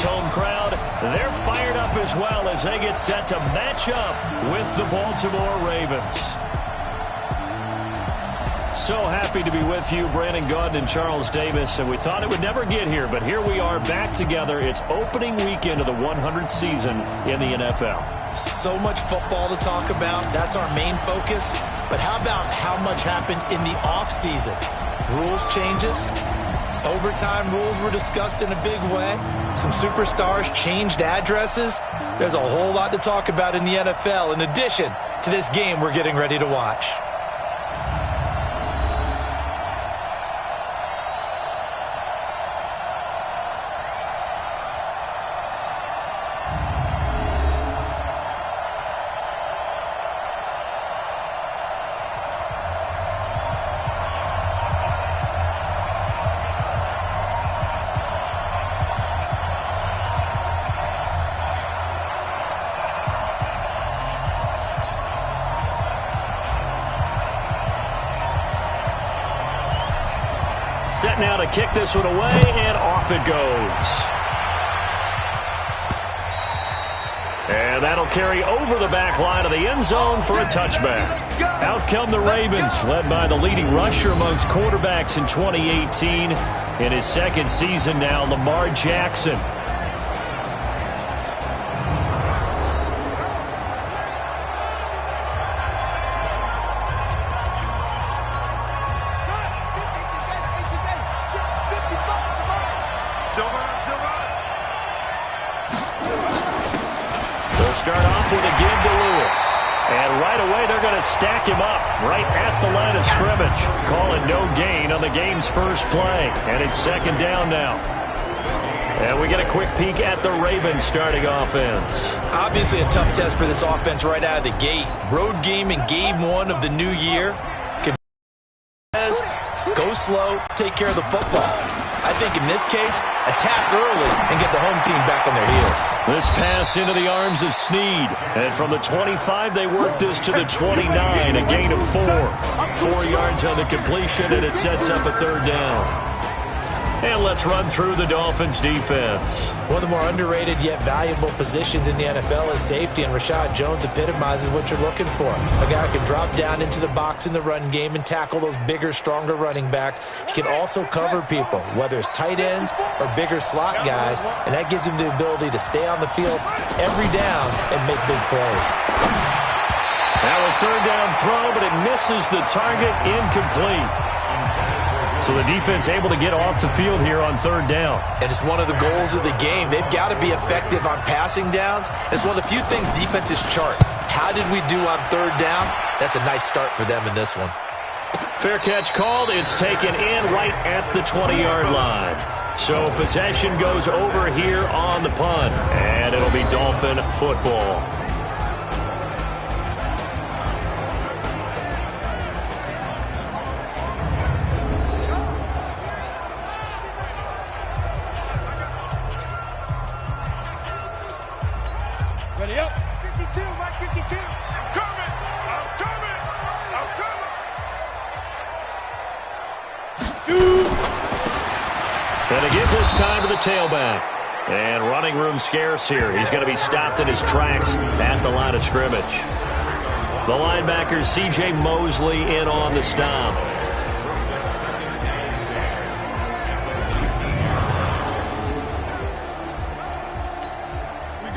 home crowd, they're fired up as well as they get set to match up with the Baltimore Ravens. So happy to be with you, Brandon Gaudin and Charles Davis, and we thought it would never get here, but here we are back together. It's opening weekend of the 100th season in the NFL. So much football to talk about. That's our main focus. But how about how much happened in the offseason? Rules changes. Overtime rules were discussed in a big way. Some superstars changed addresses. There's a whole lot to talk about in the NFL in addition to this game we're getting ready to watch. Set now to kick this one away, and off it goes. And that'll carry over the back line of the end zone for a touchback. Out come the Ravens, led by the leading rusher amongst quarterbacks in 2018. In his second season now, Lamar Jackson. Start off with a give to Lewis. And right away, they're going to stack him up right at the line of scrimmage. Call it no gain on the game's first play. And it's second down now. And we get a quick peek at the Ravens starting offense. Obviously a tough test for this offense right out of the gate. Road game in game one of the new year. Go slow, take care of the football. I think in this case, attack early and get the home team back on their heels. This pass into the arms of Snead. And from the 25, they work this to the 29, a gain of 4. 4 yards on the completion, and it sets up a third down. And let's run through the Dolphins' defense. One of the more underrated yet valuable positions in the NFL is safety, and Rashad Jones epitomizes what you're looking for. A guy who can drop down into the box in the run game and tackle those bigger, stronger running backs. He can also cover people, whether it's tight ends or bigger slot guys, and that gives him the ability to stay on the field every down and make big plays. Now a third down throw, but it misses the target, incomplete. So the defense able to get off the field here on third down. And it's one of the goals of the game. They've got to be effective on passing downs. It's one of the few things defenses chart. How did we do on third down? That's a nice start for them in this one. Fair catch called. It's taken in right at the 20-yard line. So possession goes over here on the punt. And it'll be Dolphin football. Ready up. 52, right 52. I'm coming. I'm coming. I'm coming. Shoot. And they give this time to the tailback. And running room scarce here. He's going to be stopped in his tracks at the line of scrimmage. The linebacker, C.J. Mosley, in on the stop.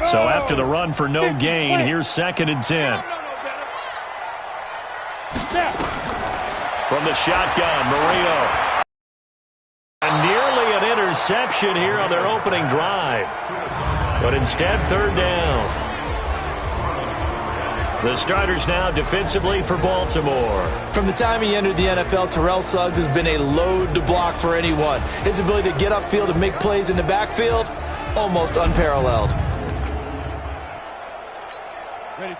So after the run for no gain, here's 2nd and 10. From the shotgun, Marino. And nearly an interception here on their opening drive. But instead, third down. The starters now defensively for Baltimore. From the time he entered the NFL, Terrell Suggs has been a load to block for anyone. His ability to get upfield and make plays in the backfield, almost unparalleled.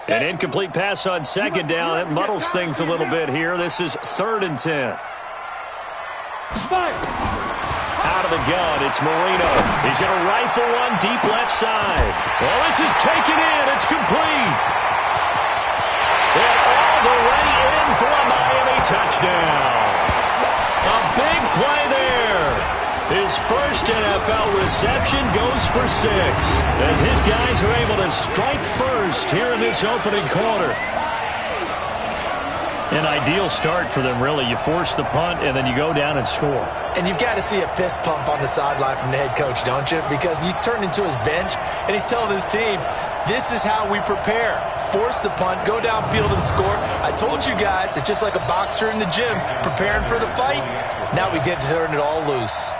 An incomplete pass on second down. It muddles things a little bit here. This is 3rd and 10. Out of the gun, it's Marino. He's going to rifle one deep left side. Well, this is taken in. It's complete. And all the way in for a Miami touchdown. A big play there. His first NFL reception goes for 6 as his guys are able to strike first here in this opening quarter. An ideal start for them, really. You force the punt, and then you go down and score. And you've got to see a fist pump on the sideline from the head coach, don't you? Because he's turned into his bench, and he's telling his team, this is how we prepare. Force the punt, go downfield and score. I told you guys, it's just like a boxer in the gym preparing for the fight. Now we get to turn it all loose.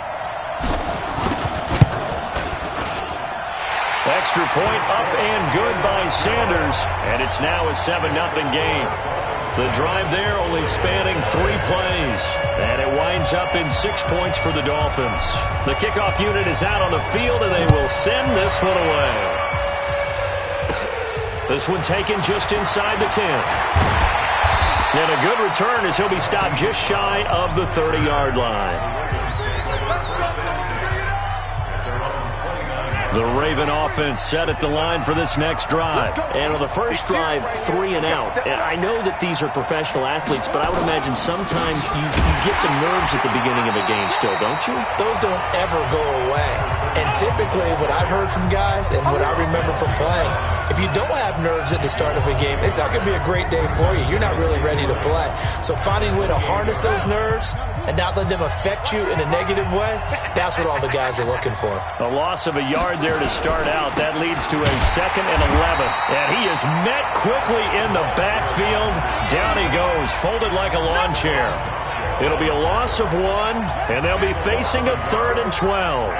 Extra point up and good by Sanders, and it's now a 7-0 game. The drive there only spanning 3 plays, and it winds up in 6 points for the Dolphins. The kickoff unit is out on the field, and they will send this one away. This one taken just inside the 10. And a good return as he'll be stopped just shy of the 30-yard line. The Raven offense set at the line for this next drive. And on the first drive, 3 and out. And I know that these are professional athletes, but I would imagine sometimes you get the nerves at the beginning of a game still, don't you? Those don't ever go away. And typically what I've heard from guys and what I remember from playing, if you don't have nerves at the start of a game, it's not going to be a great day for you. You're not really ready to play. So finding a way to harness those nerves and not let them affect you in a negative way, that's what all the guys are looking for. A loss of a yard there to start out. That leads to a 2nd and 11. And he is met quickly in the backfield. Down he goes, folded like a lawn chair. It'll be a loss of 1, and they'll be facing a 3rd and 12.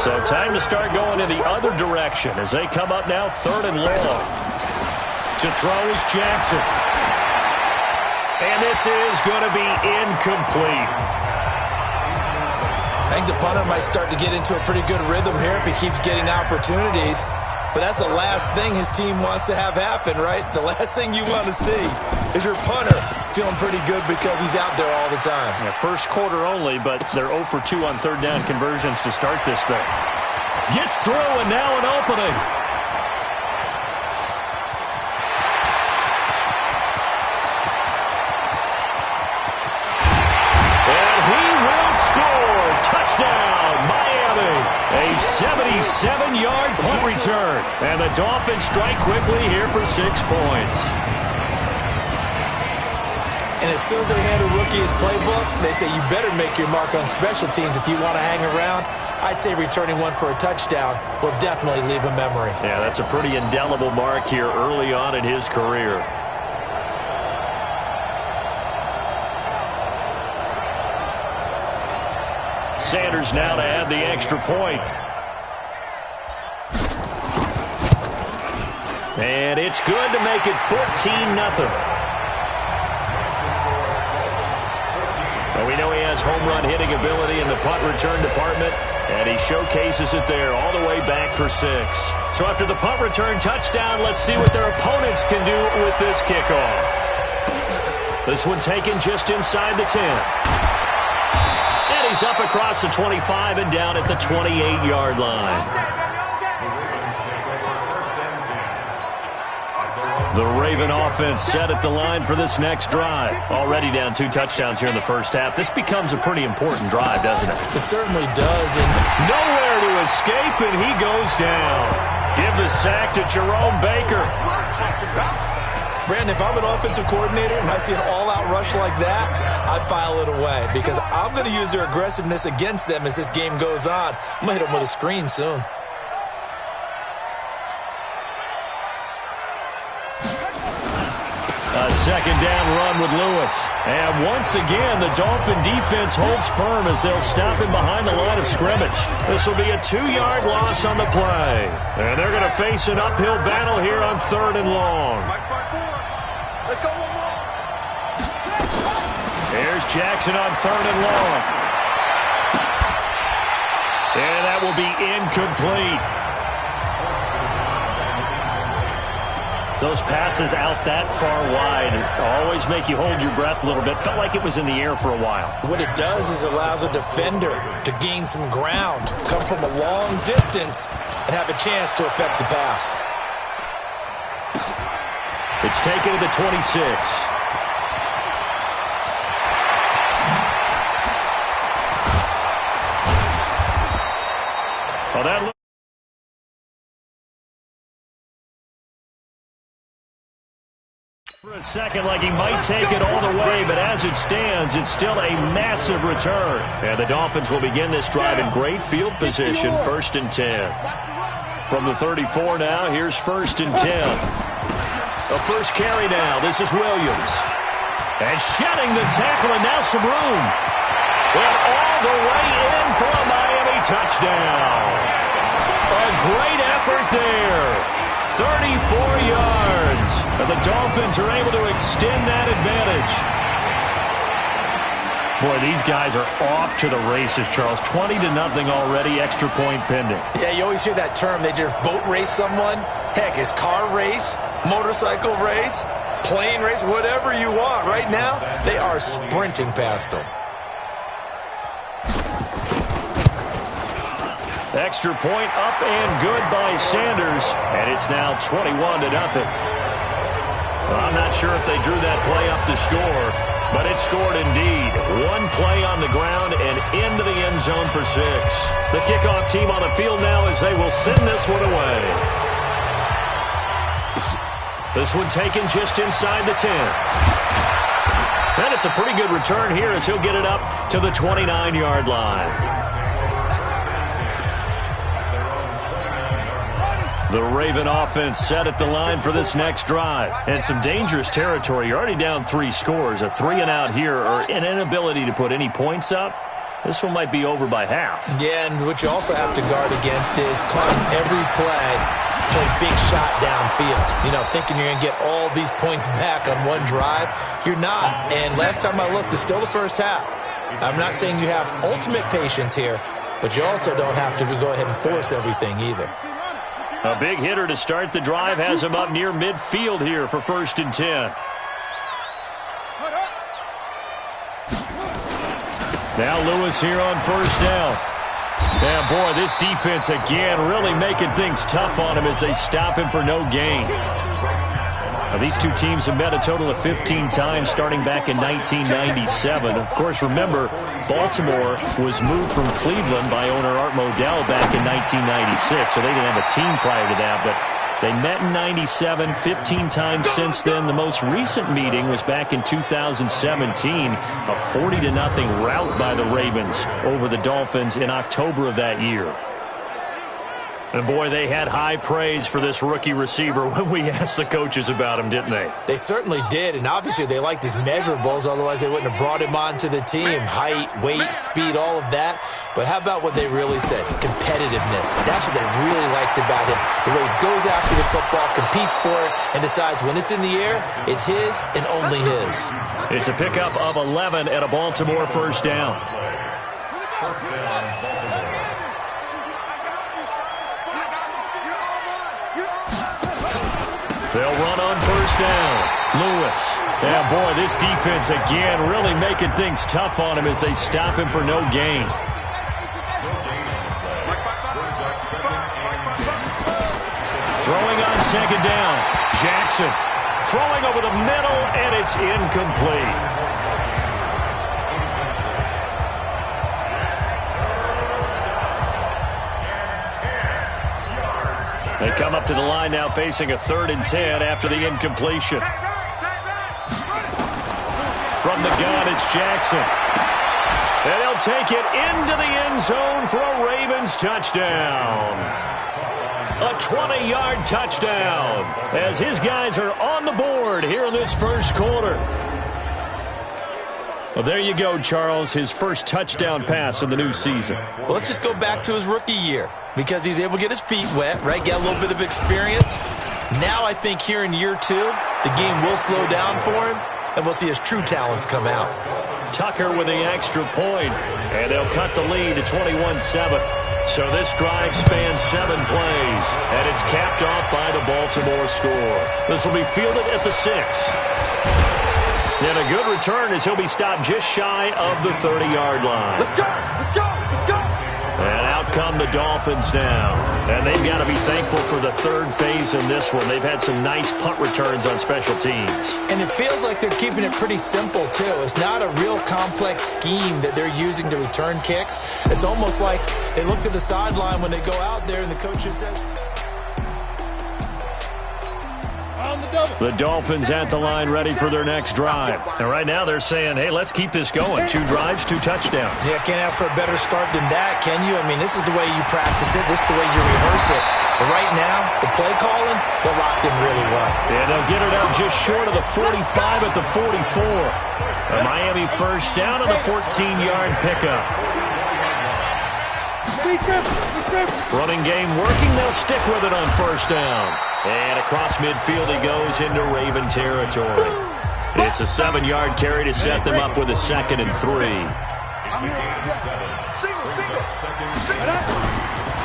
So time to start going in the other direction as they come up now 3rd and long. To throw is Jackson. And this is going to be incomplete. I think the punter might start to get into a pretty good rhythm here if he keeps getting opportunities. But that's the last thing his team wants to have happen, right? The last thing you want to see is your punter feeling pretty good because he's out there all the time. Yeah, first quarter only, but they're 0 for 2 on 3rd down conversions to start this thing. Gets through, and now an opening. And he will score. Touchdown, Miami. A 77-yard punt return. And the Dolphins strike quickly here for 6 points. And as soon as they hand a rookie his playbook, they say you better make your mark on special teams if you want to hang around. I'd say returning one for a touchdown will definitely leave a memory. Yeah, that's a pretty indelible mark here early on in his career. Sanders now to add the extra point. And it's good to make it 14-0. And we know he has home run hitting ability in the punt return department, and he showcases it there all the way back for 6. So after the punt return touchdown, let's see what their opponents can do with this kickoff. This one taken just inside the 10. And he's up across the 25 and down at the 28-yard line. The Raven offense set at the line for this next drive. Already down 2 touchdowns here in the first half. This becomes a pretty important drive, doesn't it? It certainly does. And nowhere to escape, and he goes down. Give the sack to Jerome Baker. Brandon, if I'm an offensive coordinator and I see an all-out rush like that, I file it away because I'm going to use their aggressiveness against them as this game goes on. I'm going to hit them with a screen soon. A 2nd down run with Lewis. And once again, the Dolphin defense holds firm as they'll stop him behind the line of scrimmage. This will be a 2-yard loss on the play. And they're going to face an uphill battle here on 3rd and long. Let's go one more. Here's Jackson on 3rd and long. And that will be incomplete. Those passes out that far wide always make you hold your breath a little bit. Felt like it was in the air for a while. What it does is allows a defender to gain some ground, come from a long distance, and have a chance to affect the pass. It's taken to the 26. Well, that for a second like he might take it all the way, but as it stands, it's still a massive return. And the Dolphins will begin this drive in great field position, 1st and 10. From the 34 now, here's 1st and 10. The first carry now. This is Williams. And shedding the tackle, and now some room. And all the way in for a Miami touchdown. A great effort there. 34 yards. And the Dolphins are able to extend that advantage. Boy, these guys are off to the races, Charles. 20-0 already, extra point pending. Yeah, you always hear that term. They just boat race someone. Heck, it's car race, motorcycle race, plane race, whatever you want. Right now, they are sprinting past them. Extra point up and good by Sanders. And it's now 21-0. Well, I'm not sure if they drew that play up to score, but it scored indeed. One play on the ground and into the end zone for 6. The kickoff team on the field now as they will send this one away. This one taken just inside the 10. And it's a pretty good return here as he'll get it up to the 29-yard line. The Raven offense set at the line for this next drive. And some dangerous territory. You're already down 3 scores. A 3-and-out here or an inability to put any points up. This one might be over by half. Yeah, and what you also have to guard against is calling every play for a big shot downfield. You know, thinking you're going to get all these points back on one drive. You're not. And last time I looked, it's still the first half. I'm not saying you have ultimate patience here, but you also don't have to go ahead and force everything either. A big hitter to start the drive has him up near midfield here for 1st and 10. Now Lewis here on 1st down. And boy, this defense again really making things tough on him as they stop him for no gain. Now, these two teams have met a total of 15 times starting back in 1997. Of course, remember, Baltimore was moved from Cleveland by owner Art Modell back in 1996, so they didn't have a team prior to that, but they met in 97, 15 times since then. The most recent meeting was back in 2017, a 40-0 rout by the Ravens over the Dolphins in October of that year. And, boy, they had high praise for this rookie receiver when we asked the coaches about him, didn't they? They certainly did, and obviously they liked his measurables, otherwise they wouldn't have brought him onto the team. Height, weight, speed, all of that. But how about what they really said? Competitiveness. That's what they really liked about him. The way he goes after the football, competes for it, and decides when it's in the air, it's his and only his. It's a pickup of 11 at a Baltimore 1st down. They'll run on 1st down. Lewis. Yeah, boy, this defense again really making things tough on him as they stop him for no gain. Throwing on 2nd down. Jackson throwing over the middle, and it's incomplete. They come up to the line now facing a 3rd and 10 after the incompletion. From the gun, it's Jackson. And he'll take it into the end zone for a Ravens touchdown. A 20-yard touchdown as his guys are on the board here in this 1st quarter. Well, there you go, Charles, his first touchdown pass of the new season. Well, let's just go back to his rookie year because he's able to get his feet wet, right, get a little bit of experience. Now I think here in year 2, the game will slow down for him, and we'll see his true talents come out. Tucker with the extra point, and they'll cut the lead to 21-7. So this drive spans 7 plays, and it's capped off by the Baltimore score. This will be fielded at the 6. And a good return as he'll be stopped just shy of the 30-yard line. Let's go! Let's go! Let's go! And out come the Dolphins now. And they've got to be thankful for the third phase in this one. They've had some nice punt returns on special teams. And it feels like they're keeping it pretty simple, too. It's not a real complex scheme that they're using to return kicks. It's almost like they look to the sideline when they go out there and the coach just says... The Dolphins at the line ready for their next drive. And right now they're saying, hey, let's keep this going. 2 drives, 2 touchdowns. Yeah, can't ask for a better start than that, can you? I mean, this is the way you practice it. This is the way you rehearse it. But right now, the play calling, they're locked in really well. Yeah, they'll get it out just short of the 45 at the 44. A Miami first down on the 14-yard pickup. Running game working. They'll stick with it on first down. And across midfield he goes into Raven territory. It's a 7-yard carry to set them up with a 2nd and 3.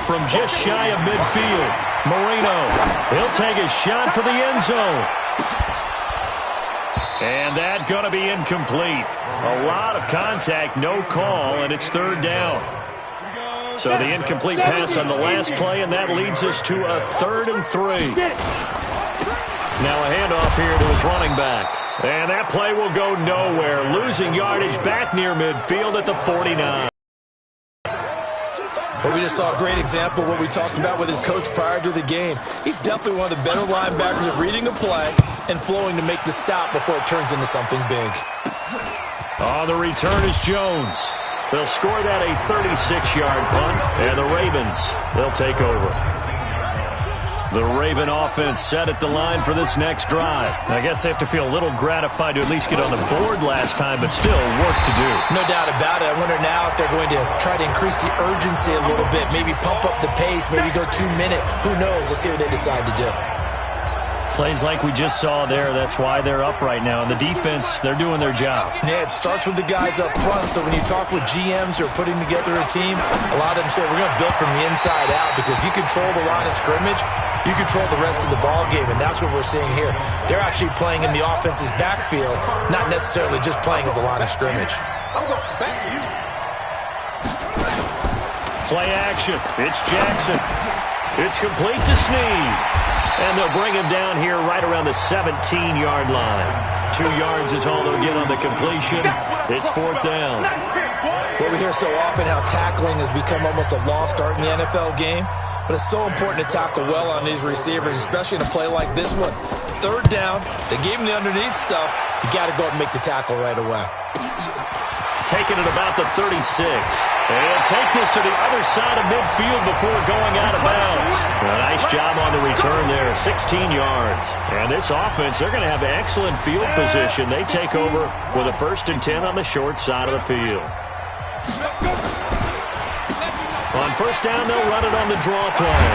From just shy of midfield, Marino. He'll take a shot for the end zone. And that's going to be incomplete. A lot of contact, no call, and it's 3rd down. So the incomplete pass on the last play, and that leads us to a 3rd and 3. Now a handoff here to his running back. And that play will go nowhere. Losing yardage back near midfield at the 49. But we just saw a great example of what we talked about with his coach prior to the game. He's definitely one of the better linebackers at reading a play and flowing to make the stop before it turns into something big. On the return is Jones. They'll score that a 36-yard punt, and the Ravens, they'll take over. The Raven offense set at the line for this next drive. I guess they have to feel a little gratified to at least get on the board last time, but still work to do. No doubt about it. I wonder now if they're going to try to increase the urgency a little bit, maybe pump up the pace, maybe go 2-minute. Who knows? Let's see what they decide to do. Plays like we just saw there, that's why they're up right now. And the defense, they're doing their job. Yeah, it starts with the guys up front. So when you talk with GMs who are putting together a team, a lot of them say we're going to build from the inside out, because if you control the line of scrimmage, you control the rest of the ball game, and that's what we're seeing here. They're actually playing in the offense's backfield, not necessarily just playing at the line of scrimmage. Play action. It's Jackson. It's complete to Snead. And they'll bring him down here right around the 17-yard line. 2 yards is all they'll get on the completion. It's 4th down. Well, we hear so often how tackling has become almost a lost art in the NFL game. But it's so important to tackle well on these receivers, especially in a play like this one. 3rd down. They gave him the underneath stuff. You got to go and make the tackle right away. Taking it about the 36. And take this to the other side of midfield before going out of bounds. A nice job on the return there, 16 yards. And this offense, they're going to have excellent field position. They take over with a 1st and 10 on the short side of the field. On 1st down, they'll run it on the draw play.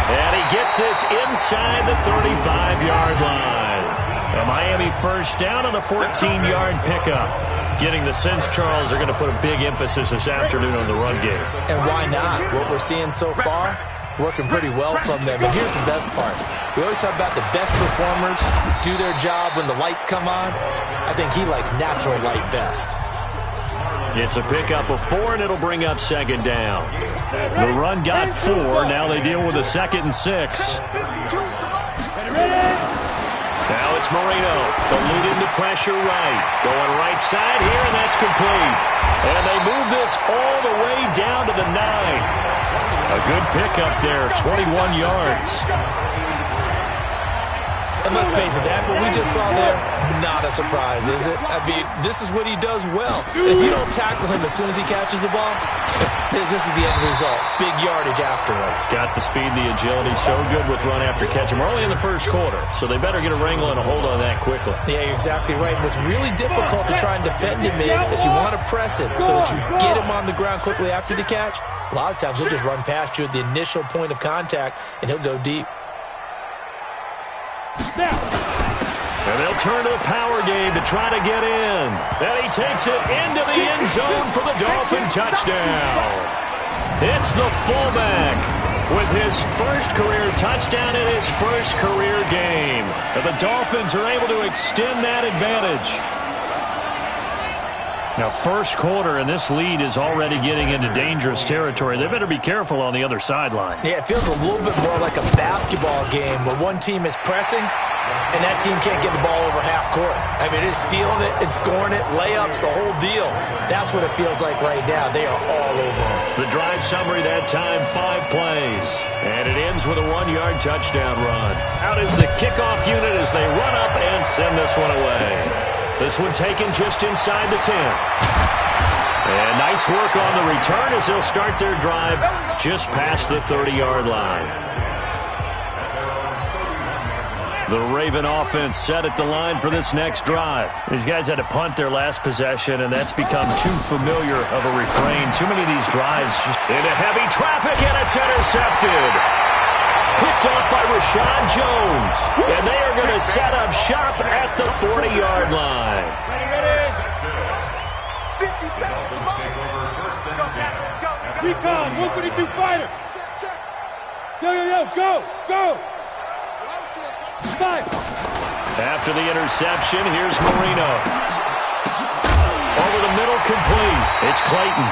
And he gets this inside the 35-yard line. A Miami 1st down on the 14-yard pickup. Getting the sense, Charles, they're going to put a big emphasis this afternoon on the run game. And why not? What we're seeing so far, it's working pretty well from them. And here's the best part. We always talk about the best performers do their job when the lights come on. I think he likes natural light best. It's a pickup of 4, and it'll bring up 2nd down. The run got 4. Now they deal with a 2nd and 6. Now it's Marino. Eluding the pressure right. Going right side here, and that's complete. And they move this all the way down to the 9. A good pickup there, 21 yards. And let's face it, that what we just saw there, not a surprise, is it? I mean, this is what he does well. And if you don't tackle him as soon as he catches the ball, this is the end result. Big yardage afterwards. Got the speed, the agility, so good with run after catch. We're only in the 1st quarter, so they better get a wrangle and a hold on that quickly. Yeah, you're exactly right. What's really difficult to try and defend him is if you want to press him so that you get him on the ground quickly after the catch, a lot of times he'll just run past you at the initial point of contact, and he'll go deep. And they'll turn to the power game to try to get in. And he takes it into the end zone for the Dolphin touchdown. It's the fullback with his 1st career touchdown in his 1st career game. And the Dolphins are able to extend that advantage. Now, first quarter, and this lead is already getting into dangerous territory. They better be careful on the other sideline. Yeah, it feels a little bit more like a basketball game where one team is pressing and that team can't get the ball over half court. I mean, it's stealing it and scoring it, layups, the whole deal. That's what it feels like right now. They are all over them. The drive summary that time, 5 plays. And it ends with a 1-yard touchdown run. Out is the kickoff unit as they run up and send this one away. This one taken just inside the 10. And nice work on the return as they'll start their drive just past the 30-yard line. The Raven offense set at the line for this next drive. These guys had to punt their last possession, and that's become too familiar of a refrain. Too many of these drives into heavy traffic, and it's intercepted. Picked off by Rashad Jones. And they are going to set up shop at the 40-yard line. Recon, 152 fighter. Yo, go. Five. After the interception, here's Marino. Over the middle, complete. It's Clayton.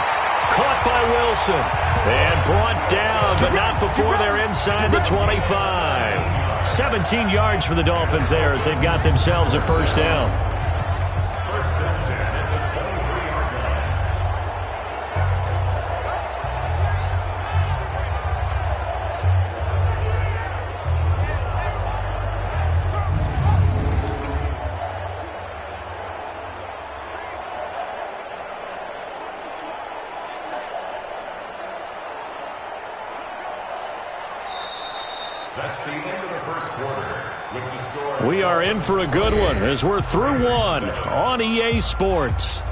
Caught by Wilson. And brought down, but not before they're inside the 25. 17 yards for the Dolphins there as they've got themselves a first down. We are in for a good one as we're through one on EA Sports.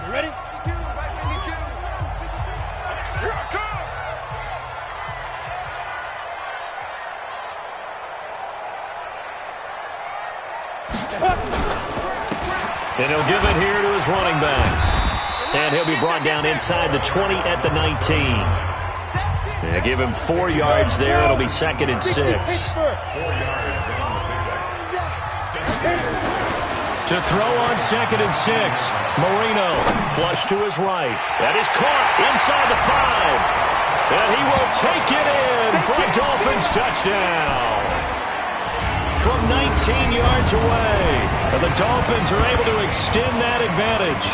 You ready? Here I come. And he'll give it here to his running back. And he'll be brought down inside the 20 at the 19. And give him 4 yards there. It'll be 2nd and 6. To throw on 2nd and 6. Marino flush to his right. That is caught inside the 5. And he will take it in for a Dolphins touchdown. From 19 yards away. And the Dolphins are able to extend that advantage.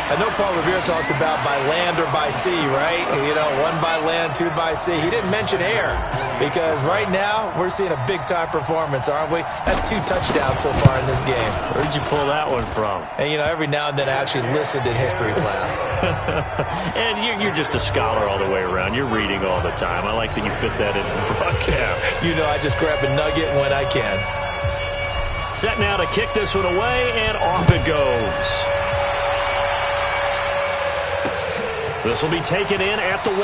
I know Paul Revere talked about by land or by sea, right? You know, 1 by land, 2 by sea. He didn't mention air because right now we're seeing a big-time performance, aren't we? That's 2 touchdowns so far in this game. Where'd you pull that one from? And, you know, every now and then I actually listened in history class. And you're just a scholar all the way around. You're reading all the time. I like that you fit that in the broadcast. You know, I just grab a nugget when I can. Set now to kick this one away, and off it goes. This will be taken in at the 1.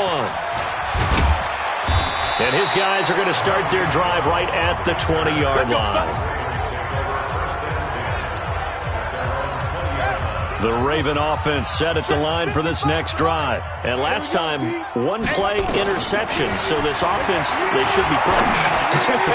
And his guys are going to start their drive right at the 20-yard line. The Raven offense set at the line for this next drive. And last time, 1-play interception. So this offense, they should be fresh.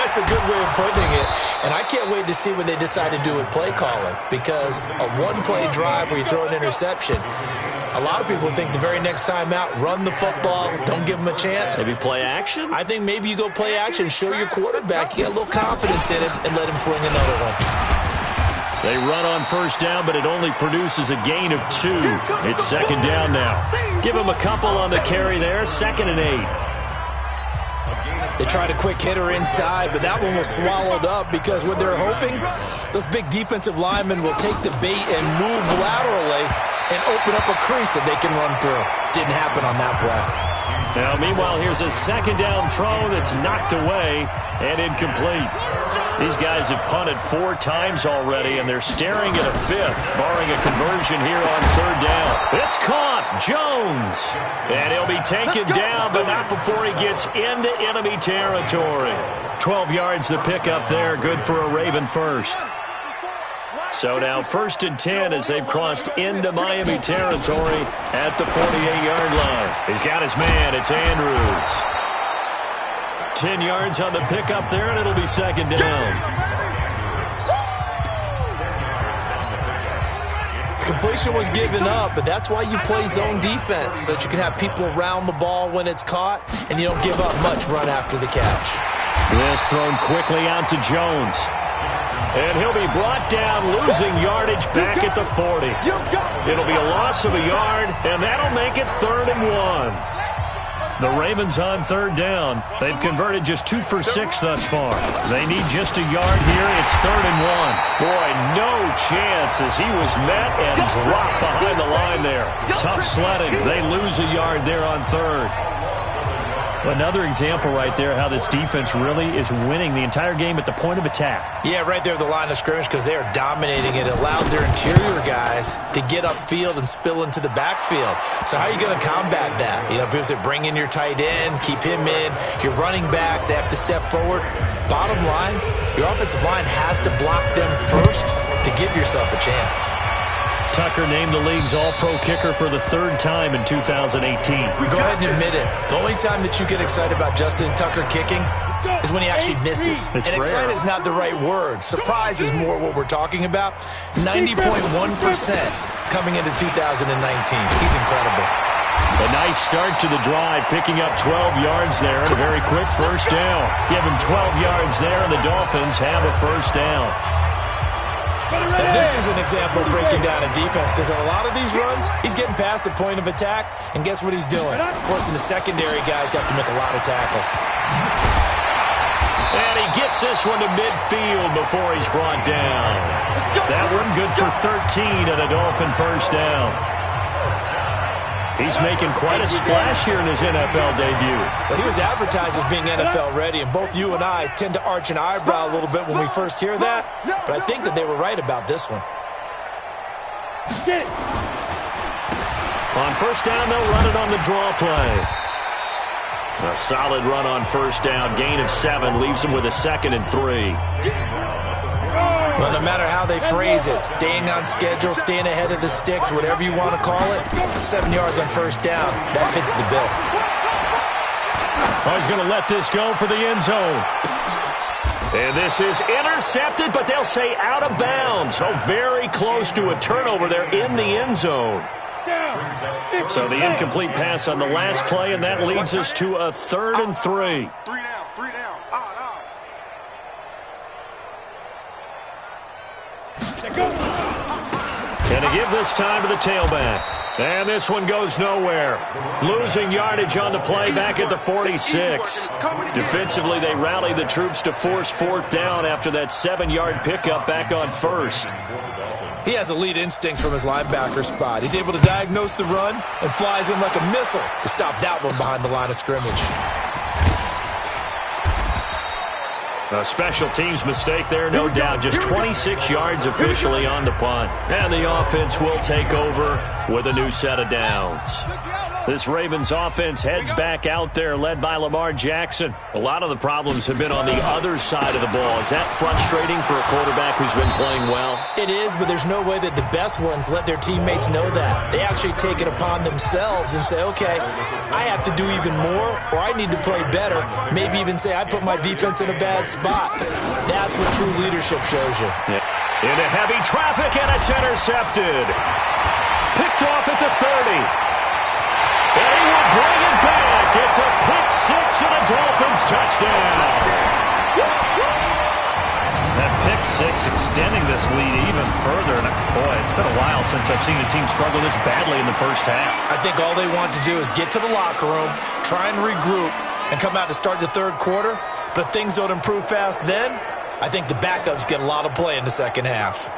That's a good way of putting it. And I can't wait to see what they decide to do with play calling. Because a 1-play drive where you throw an interception, a lot of people think the very next time out, run the football, don't give them a chance. Maybe play action? I think maybe you go play action, show your quarterback, you get a little confidence in him, and let him fling another one. They run on first down, but it only produces a gain of 2. It's 2nd down now. Give him a couple on the carry there, 2nd and 8. They tried a quick hitter inside, but that one was swallowed up because what they're hoping, those big defensive linemen will take the bait and move laterally and open up a crease that they can run through. Didn't happen on that play. Now, meanwhile, here's a 2nd down throw that's knocked away and incomplete. These guys have punted 4 times already, and they're staring at a 5th, barring a conversion here on 3rd down. It's caught. Jones. And he'll be taken down, but not before he gets into enemy territory. 12 yards to pick up there. Good for a Raven first. So now 1st and 10 as they've crossed into Miami territory at the 48-yard line. He's got his man. It's Andrews. 10 yards on the pickup there, and it'll be second down. Completion was given up, but that's why you play zone defense, so that you can have people around the ball when it's caught, and you don't give up much run after the catch. This thrown quickly out to Jones. And he'll be brought down, losing yardage back at the 40. It'll be a loss of a yard, and that'll make it 3rd and 1. The Ravens on 3rd down. They've converted just 2 for 6 thus far. They need just a yard here. It's 3rd and 1. Boy, no chance as he was met and dropped behind the line there. Tough sledding. They lose a yard there on 3rd. Another example right there how this defense really is winning the entire game at the point of attack. Yeah, right there at the line of scrimmage because they are dominating it. It allows their interior guys to get upfield and spill into the backfield. So how are you going to combat that? You know, because they bring in your tight end, keep him in. Your running backs, they have to step forward. Bottom line, your offensive line has to block them first to give yourself a chance. Tucker named the league's all-pro kicker for the 3rd time in 2018. Go ahead and admit it. The only time that you get excited about Justin Tucker kicking is when he actually misses. It's and excited rare. is not the right word. Surprise is more what we're talking about. 90.1% coming into 2019. He's incredible. A nice start to the drive, picking up 12 yards there and a very quick first down. Give him 12 yards there, and the Dolphins have a first down. And this is an example of breaking down a defense because on a lot of these runs, he's getting past the point of attack, and guess what he's doing? Forcing the secondary guys to have to make a lot of tackles. And he gets this one to midfield before he's brought down. That one good for 13 and a Dolphin first down. He's making quite a splash here in his NFL debut. Well, he was advertised as being NFL ready, and both you and I tend to arch an eyebrow a little bit when we first hear that, but I think that they were right about this one. On first down, they'll run it on the draw play. A solid run on first down. Gain of 7 leaves them with a 2nd and 3. Well, no matter how they phrase it, staying on schedule, staying ahead of the sticks, whatever you want to call it, 7 yards on first down, that fits the bill. Oh, he's going to let this go for the end zone. And this is intercepted, but they'll say out of bounds. So very close to a turnover there in the end zone. So the incomplete pass on the last play, and that leads us to a 3rd and 3. 3 down. And to give this time to the tailback. And this one goes nowhere. Losing yardage on the play back at the 46. Defensively, they rally the troops to force 4th down after that 7-yard pickup back on 1st. He has elite instincts from his linebacker spot. He's able to diagnose the run and flies in like a missile to stop that one behind the line of scrimmage. A special teams mistake there, no doubt. Just 26 yards officially on the punt. And the offense will take over with a new set of downs. This Ravens offense heads back out there, led by Lamar Jackson. A lot of the problems have been on the other side of the ball. Is that frustrating for a quarterback who's been playing well? It is, but there's no way that the best ones let their teammates know that. They actually take it upon themselves and say, okay, I have to do even more, or I need to play better. Maybe even say, I put my defense in a bad spot. That's what true leadership shows you. Yeah. Into heavy traffic, and it's intercepted. Picked off at the 30. And he will bring it back. It's a pick 6 and a Dolphins touchdown. That pick 6 extending this lead even further. And boy, it's been a while since I've seen a team struggle this badly in the first half. I think all they want to do is get to the locker room, try and regroup, and come out to start the 3rd quarter. But if things don't improve fast then, I think the backups get a lot of play in the second half.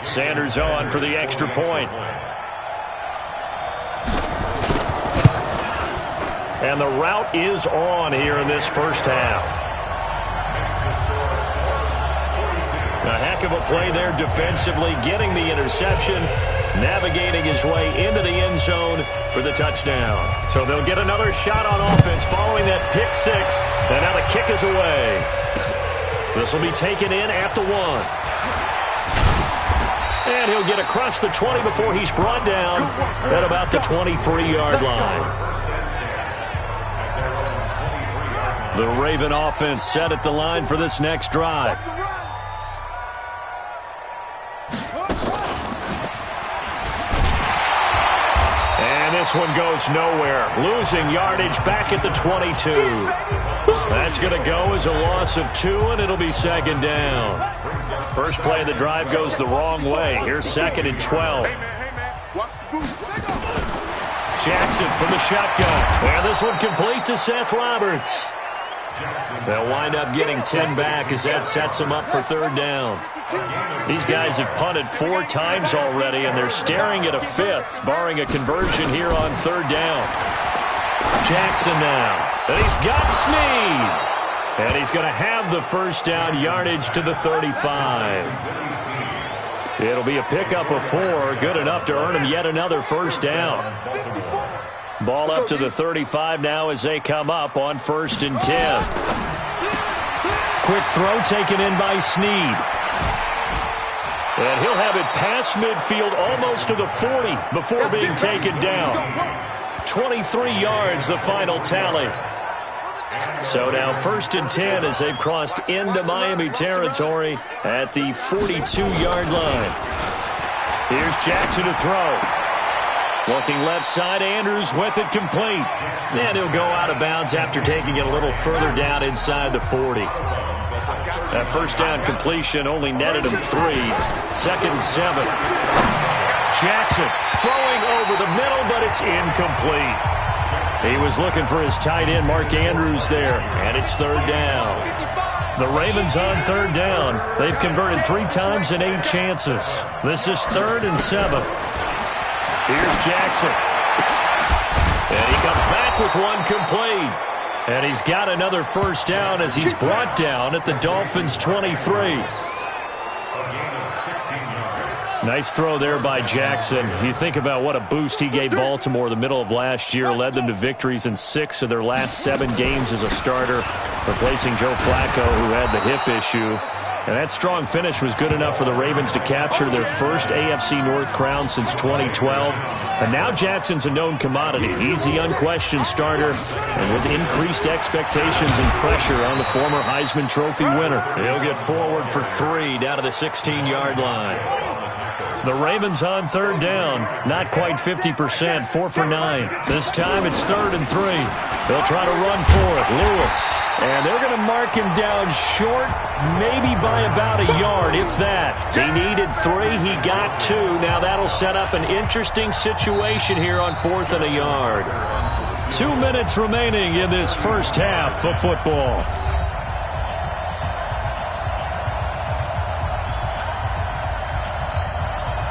Sanders on for the extra point. And the route is on here in this first half. A heck of a play there defensively, getting the interception, navigating his way into the end zone for the touchdown. So they'll get another shot on offense following that pick 6, and now the kick is away. This will be taken in at the 1. And he'll get across the 20 before he's brought down at about the 23-yard line. The Raven offense set at the line for this next drive. And this one goes nowhere. Losing yardage back at the 22. That's going to go as a loss of 2, and it'll be second down. First play of the drive goes the wrong way. Here's second and 12. Jackson from the shotgun. And this one complete to Seth Roberts. They'll wind up getting 10 back as that sets them up for third down. These guys have punted 4 times already, and they're staring at a 5th, barring a conversion here on third down. Jackson now. And he's got Snead. And he's going to have the first down, yardage to the 35. It'll be a pickup of 4, good enough to earn him yet another first down. Ball up to the 35 now as they come up on 1st and 10. Quick throw taken in by Snead. And he'll have it past midfield almost to the 40 before being taken down. 23 yards, the final tally. So now 1st and 10 as they've crossed into Miami territory at the 42-yard line. Here's Jackson to throw. Looking left side, Andrews with it complete. And he'll go out of bounds after taking it a little further down inside the 40. That first down completion only netted him 3. 2nd and 7. Jackson throwing over the middle, but it's incomplete. He was looking for his tight end, Mark Andrews, there, and it's third down. The Ravens on third down. They've converted 3 times in 8 chances. This is 3rd and 7. Here's Jackson. And he comes back with one complete. And he's got another first down as he's brought down at the Dolphins' 23. Nice throw there by Jackson. You think about what a boost he gave Baltimore the middle of last year, led them to victories in 6 of their last 7 games as a starter, replacing Joe Flacco, who had the hip issue. And that strong finish was good enough for the Ravens to capture their first AFC North crown since 2012. And now Jackson's a known commodity. He's the unquestioned starter, and with increased expectations and pressure on the former Heisman Trophy winner. He'll get forward for 3 down to the 16-yard line. The Ravens on third down, not quite 50%, 4 for 9. This time it's 3rd and 3. They'll try to run for it. Lewis. And they're going to mark him down short, maybe by about a yard, if that. He needed 3. He got 2. Now that'll set up an interesting situation here on 4th and a yard. 2 minutes remaining in this first half of football.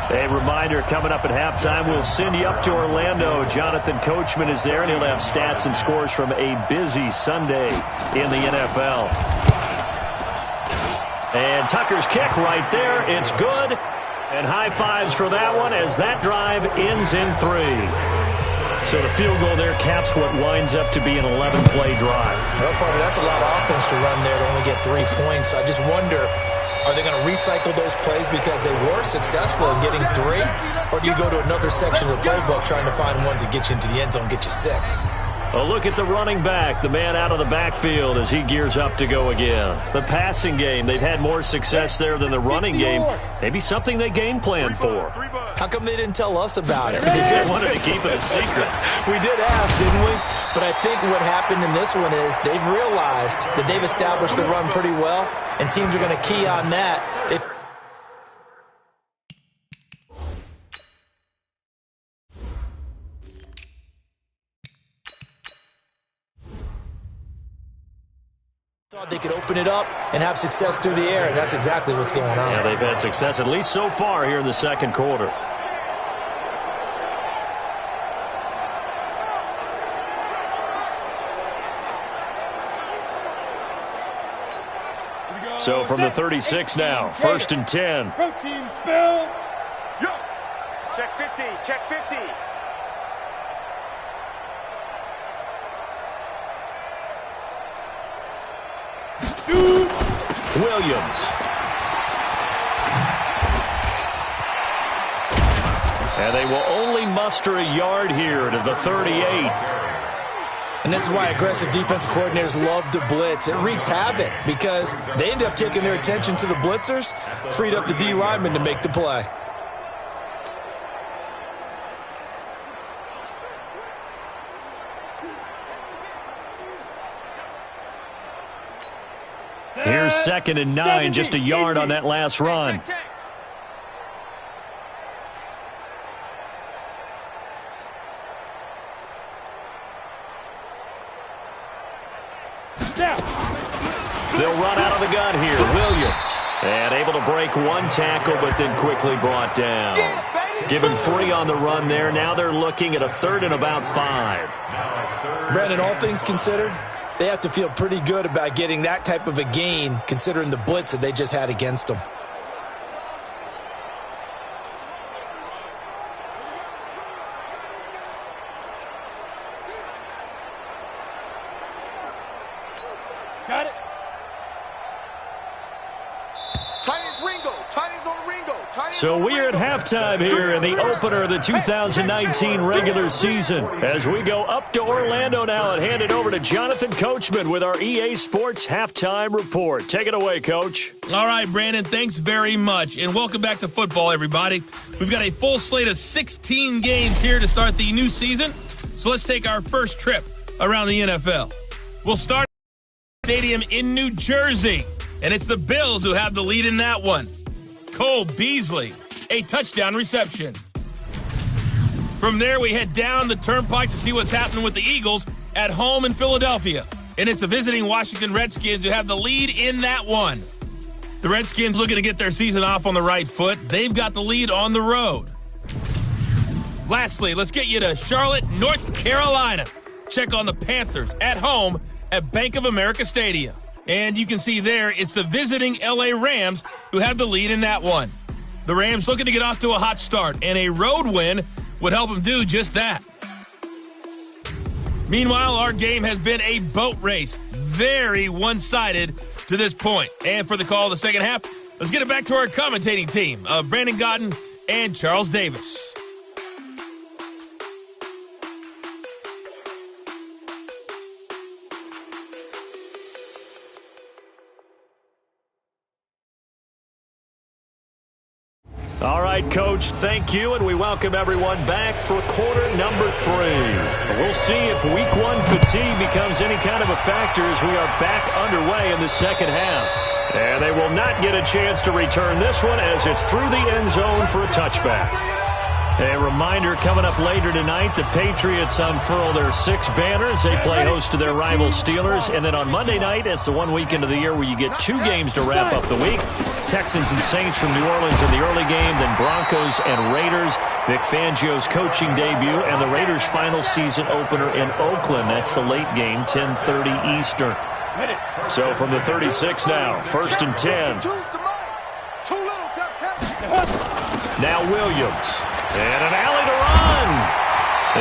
A reminder, coming up at halftime, we'll send you up to Orlando. Jonathan Coachman is there, and he'll have stats and scores from a busy Sunday in the NFL. And Tucker's kick right there. It's good. And high fives for that one as that drive ends in 3. So the field goal there caps what winds up to be an 11-play drive. Well, probably that's a lot of offense to run there to only get 3 points. I just wonder, are they going to recycle those plays because they were successful in getting 3? Or do you go to another section of the playbook trying to find ones that get you into the end zone, get you 6? A look at the running back, the man out of the backfield as he gears up to go again. The passing game, they've had more success there than the running game. Maybe something they game plan for. How come they didn't tell us about it? Because they wanted to keep it a secret. We did ask, didn't we? But I think what happened in this one is they've realized that they've established the run pretty well, and teams are going to key on that. Thought they could open it up and have success through the air, and that's exactly what's going on. Yeah, they've had success, at least so far, here in the second quarter. So from the 36 now, 1st and 10. Protein spill. Yo. Check 50. Check 50. Williams. And they will only muster a yard here to the 38. And this is why aggressive defensive coordinators love to blitz. It wreaks havoc because they end up taking their attention to the blitzers, freed up the D lineman to make the play. Here's 2nd and 9, just a yard on that last run. They'll run out of the gun here. Williams. And able to break one tackle, but then quickly brought down. Give him 3 on the run there. Now they're looking at a 3rd and about 5. Brandon, all things considered, they have to feel pretty good about getting that type of a gain, considering the blitz that they just had against them. Got it. Titans Ringo. Titans on Ringo. So we're at halftime here in the opener of the 2019 regular season. As we go up to Orlando now and hand it over to Jonathan Coachman with our EA Sports Halftime Report. Take it away, Coach. All right, Brandon, thanks very much. And welcome back to football, everybody. We've got a full slate of 16 games here to start the new season. So let's take our first trip around the NFL. We'll start at the stadium in New Jersey. And it's the Bills who have the lead in that one. Cole Beasley, a touchdown reception. From there, we head down the turnpike to see what's happening with the Eagles at home in Philadelphia. And it's the visiting Washington Redskins who have the lead in that one. The Redskins looking to get their season off on the right foot. They've got the lead on the road. Lastly, let's get you to Charlotte, North Carolina. Check on the Panthers at home at Bank of America Stadium. And you can see there, it's the visiting L.A. Rams who have the lead in that one. The Rams looking to get off to a hot start, and a road win would help them do just that. Meanwhile, our game has been a boat race. Very one-sided to this point. And for the call of the second half, let's get it back to our commentating team of Brandon Godden and Charles Davis. All right, Coach, thank you, and we welcome everyone back for quarter number 3. We'll see if week 1 fatigue becomes any kind of a factor as we are back underway in the second half. And they will not get a chance to return this one as it's through the end zone for a touchback. A reminder, coming up later tonight, the Patriots unfurl their 6 banners. They play host to their rival Steelers. And then on Monday night, it's the one weekend of the year where you get 2 games to wrap up the week. Texans and Saints from New Orleans in the early game, then Broncos and Raiders. Vic Fangio's coaching debut, and the Raiders' final season opener in Oakland. That's the late game, 10:30 Eastern. So from the 36 now, 1st and 10. Now Williams. And an alley to run.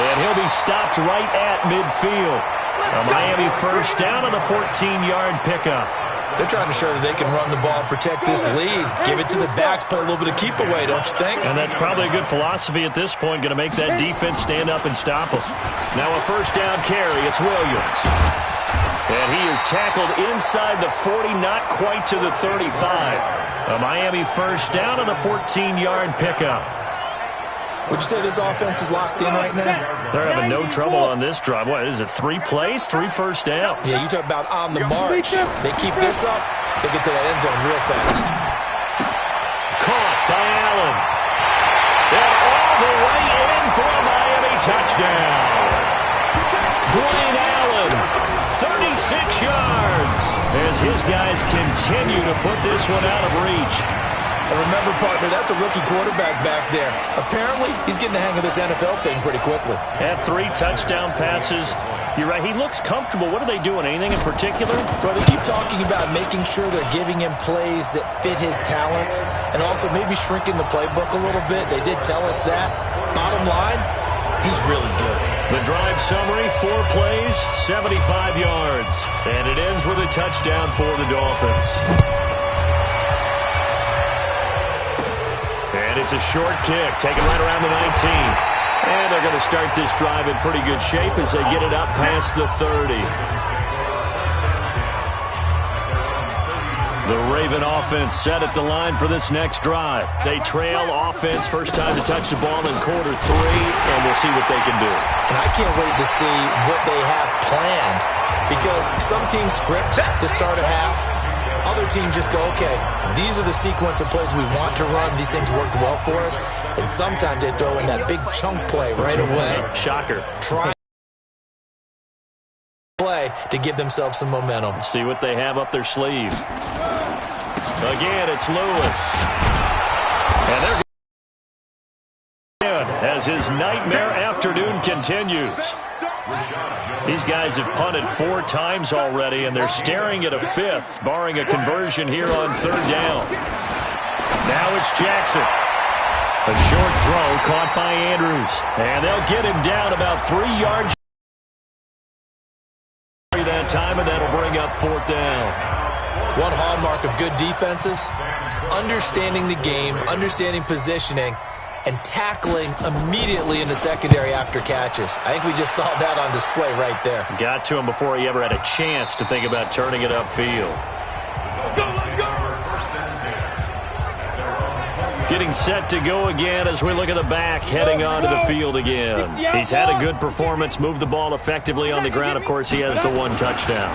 And he'll be stopped right at midfield. A Miami first down on the 14-yard pickup. They're trying to show that they can run the ball and protect this lead. Give it to the backs, play a little bit of keep away, don't you think? And that's probably a good philosophy at this point, going to make that defense stand up and stop them. Now a first down carry, it's Williams. And he is tackled inside the 40, not quite to the 35. A Miami first down on the 14-yard pickup. Would you say this offense is locked in right now? They're having no trouble on this drive. What is it, 3 plays, 3 first downs? Yeah, you talk about on the march. They keep this up, they get to that end zone real fast. Caught by Allen. And all the way in for a Miami touchdown. Dwayne Allen, 36 yards, as his guys continue to put this one out of reach. And remember, partner, that's a rookie quarterback back there. Apparently, he's getting the hang of this NFL thing pretty quickly. Had 3 touchdown passes. You're right, he looks comfortable. What are they doing? Anything in particular? Well, they keep talking about making sure they're giving him plays that fit his talents and also maybe shrinking the playbook a little bit. They did tell us that. Bottom line, he's really good. The drive summary, 4 plays, 75 yards. And it ends with a touchdown for the Dolphins. And And it's a short kick, taken right around the 19. And they're going to start this drive in pretty good shape as they get it up past the 30. The Raven offense set at the line for this next drive. They trail offense, first time to touch the ball in quarter 3, and we'll see what they can do. And I can't wait to see what they have planned, because some teams script to start a half. Other teams just go, okay, these are the sequence of plays we want to run. These things worked well for us. And sometimes they throw in that big chunk play right away. Shocker. Try play to give themselves some momentum. See what they have up their sleeve. Again, it's Lewis. And they're good as his nightmare afternoon continues. These guys have punted 4 times already, and they're staring at a 5th, barring a conversion here on 3rd down. Now it's Jackson. A short throw caught by Andrews. And they'll get him down about 3 yards that time, and that'll bring up 4th down. One hallmark of good defenses is understanding the game, understanding positioning, and tackling immediately in the secondary after catches. I think we just saw that on display right there. Got to him before he ever had a chance to think about turning it upfield. Getting set to go again as we look at the back, heading onto the field again. He's had a good performance, moved the ball effectively on the ground. Of course, he has the 1 touchdown.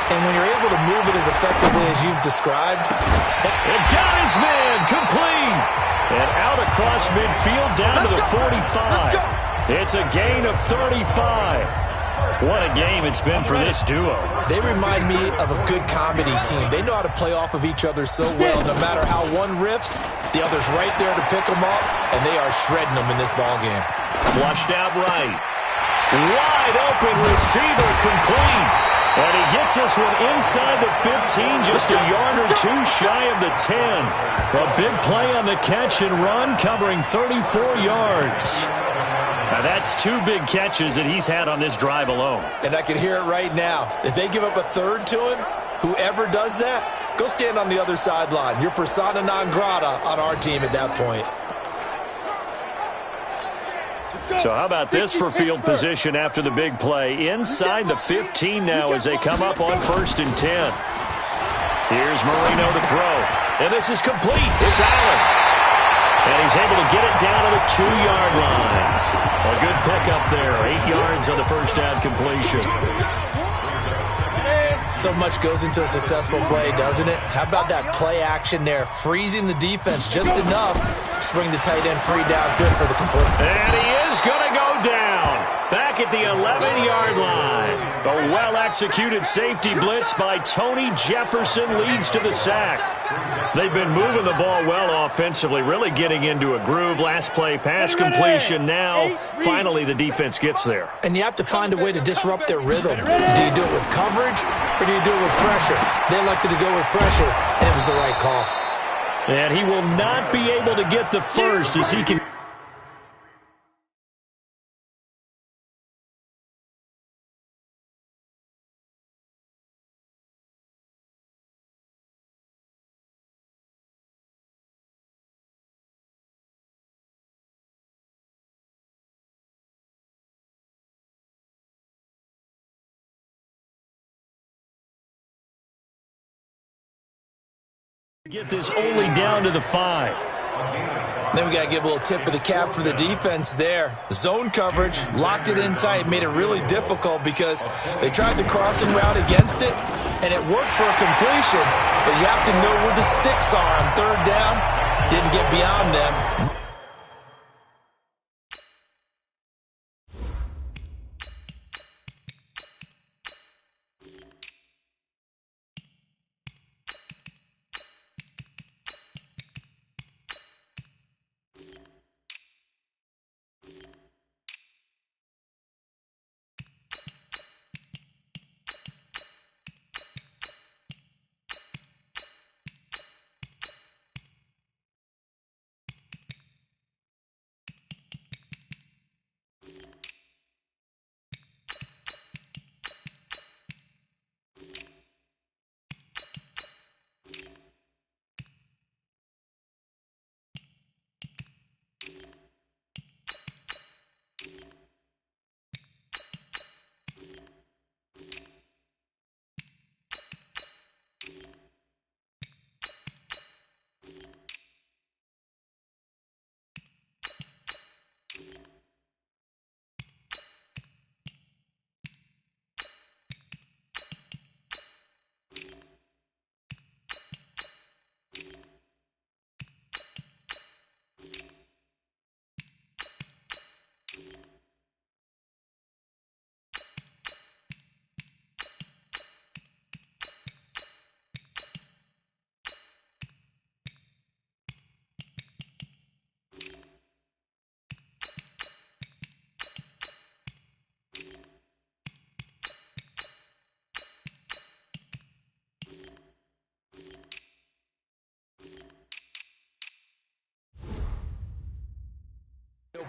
And when you're able to move it as effectively as you've described. It got his man complete. And out across midfield down to the 45. It's a gain of 35. What a game it's been for this duo. They remind me of a good comedy team. They know how to play off of each other so well. No matter how one riffs, the other's right there to pick them up, and they are shredding them in this ballgame. Flushed out right. Wide open receiver complete. And he gets this one inside the 15, just a yard or 2 shy of the 10. A big play on the catch and run, covering 34 yards. Now that's 2 big catches that he's had on this drive alone. And I can hear it right now. If they give up a 3rd to him, whoever does that, go stand on the other sideline. You're persona non grata on our team at that point. So how about this for field position after the big play? Inside the 15 now as they come up on 1st and 10. Here's Marino to throw. And this is complete. It's Allen. And he's able to get it down to the 2-yard line. A good pickup there. 8 yards on the first down completion. So much goes into a successful play, doesn't it? How about that play action there? Freezing the defense just enough to bring the tight end free downfield for the complete. And he is going to go down. Back at the 11-yard line. A well-executed safety blitz by Tony Jefferson leads to the sack. They've been moving the ball well offensively, really getting into a groove. Last play, pass completion. Now, finally, the defense gets there. And you have to find a way to disrupt their rhythm. Do you do it with coverage, or do you do it with pressure? They elected to go with pressure, and it was the right call. And he will not be able to get the first as he can. Get this only down to the 5. Then we got to give a little tip of the cap for the defense there. Zone coverage, locked it in tight, made it really difficult because they tried the crossing route against it, and it worked for a completion, but you have to know where the sticks are on 3rd down. Didn't get beyond them.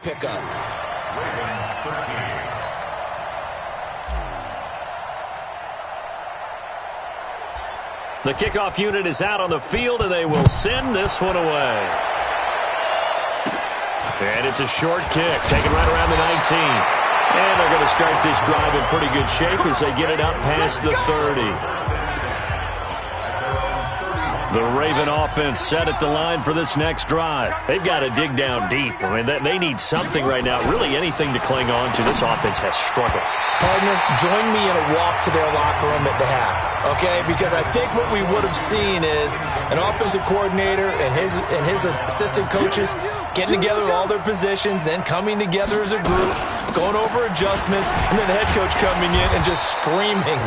pickup. The kickoff unit is out on the field, and they will send this one away. And it's a short kick, taken right around the 19. And they're going to start this drive in pretty good shape as they get it up past the 30. The Raven offense set at the line for this next drive. They've got to dig down deep. I mean, they need something right now, really anything to cling on to. This offense has struggled. Partner, join me in a walk to their locker room at the half, okay? Because I think what we would have seen is an offensive coordinator and his assistant coaches getting together with all their positions, then coming together as a group, going over adjustments, and then the head coach coming in and just screaming,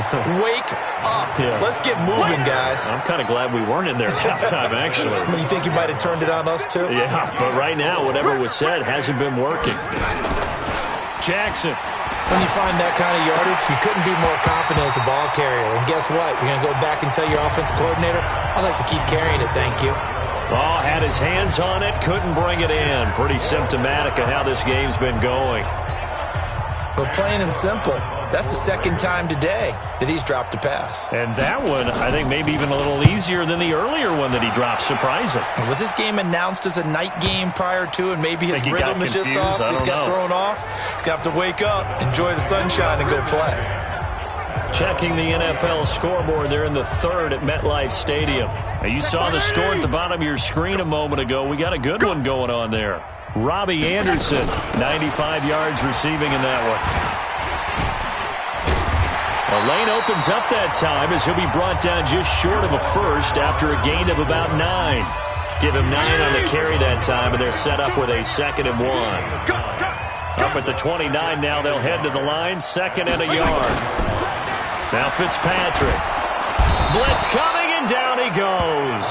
"Wake up. Yeah. Let's get moving, guys." I'm kind of glad we weren't in there at halftime, actually. You think you might have turned it on us, too? Yeah, but right now, whatever was said hasn't been working. Jackson. When you find that kind of yardage, you couldn't be more confident as a ball carrier. And guess what? You're going to go back and tell your offensive coordinator, "I'd like to keep carrying it, thank you." Oh, had his hands on it, couldn't bring it in. Pretty symptomatic of how this game's been going. But plain and simple, that's the second time today that he's dropped a pass. And that one, I think, maybe even a little easier than the earlier one that he dropped. Surprising. Was this game announced as a night game prior to, and maybe his rhythm is just off? He's got thrown off. He's going to have to wake up, enjoy the sunshine, and go play. Checking the NFL scoreboard there in the third at MetLife Stadium. Now, you saw the score at the bottom of your screen a moment ago. We got a good one going on there. Robbie Anderson, 95 yards receiving in that one. The lane opens up that time as he'll be brought down just short of a first after a gain of about 9. Give him 9 on the carry that time, and they're set up with a 2nd and 1. Up at the 29 now, they'll head to the line, 2nd and a yard. Now Fitzpatrick. Blitz coming, and down he goes.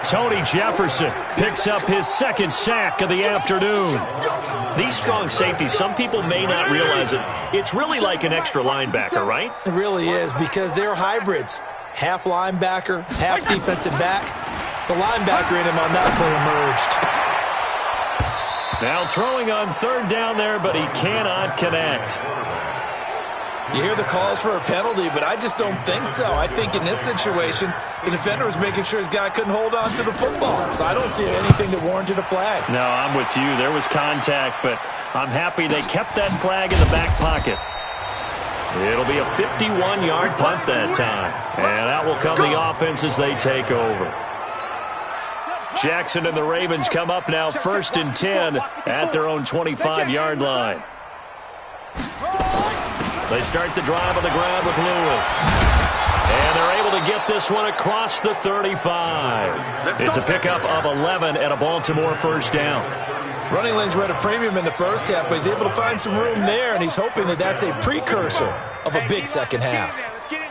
Tony Jefferson picks up his 2nd sack of the afternoon. These strong safeties, some people may not realize it. It's really like an extra linebacker, right? It really is, because they're hybrids. Half linebacker, half defensive back. The linebacker in him on that play emerged. Now throwing on 3rd down there, but he cannot connect. You hear the calls for a penalty, but I just don't think so. I think in this situation, the defender was making sure his guy couldn't hold on to the football. So I don't see anything that warranted a flag. No, I'm with you. There was contact, but I'm happy they kept that flag in the back pocket. It'll be a 51-yard punt that time. And out will come the offense as they take over. Jackson and the Ravens come up now 1st and 10 at their own 25-yard line. They start the drive on the ground with Lewis. And they're able to get this one across the 35. It's a pickup of 11 and a Baltimore 1st down. Running lanes were at a premium in the first half, but he's able to find some room there, and he's hoping that that's a precursor of a big second half.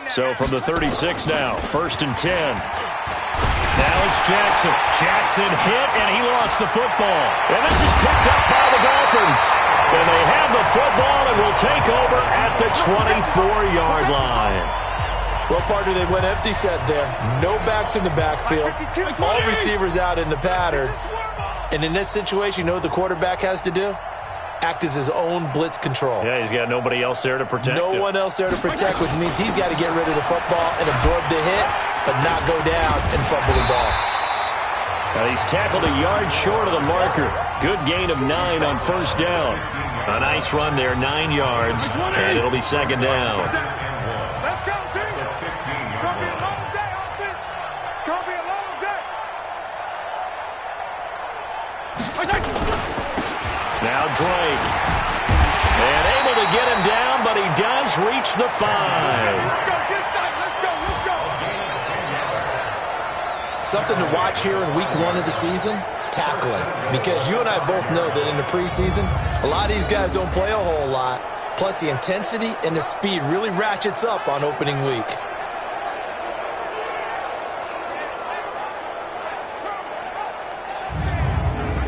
So from the 36 now, 1st and 10. Now it's Jackson. Jackson hit, and he lost the football. And this is picked up by the Dolphins. And they have the football and will take over at the 24-yard line. Well, partner, they went empty set there. No backs in the backfield. All receivers out in the pattern. And in this situation, you know what the quarterback has to do? Act as his own blitz control. Yeah, he's got nobody else there to protect him. No one else there to protect, which means he's got to get rid of the football and absorb the hit, but not go down and fumble the ball. Now he's tackled a yard short of the marker. Good gain of 9 on 1st down. A nice run there, 9 yards, and it'll be 2nd down. Let's go, team. It's going to be a long day, offense. It's going to be a long day. Now Drake. And able to get him down, but he does reach the 5. Let's go. Something to watch here in week 1 of the season, tackling. Because you and I both know that in the preseason, a lot of these guys don't play a whole lot. Plus, the intensity and the speed really ratchets up on opening week.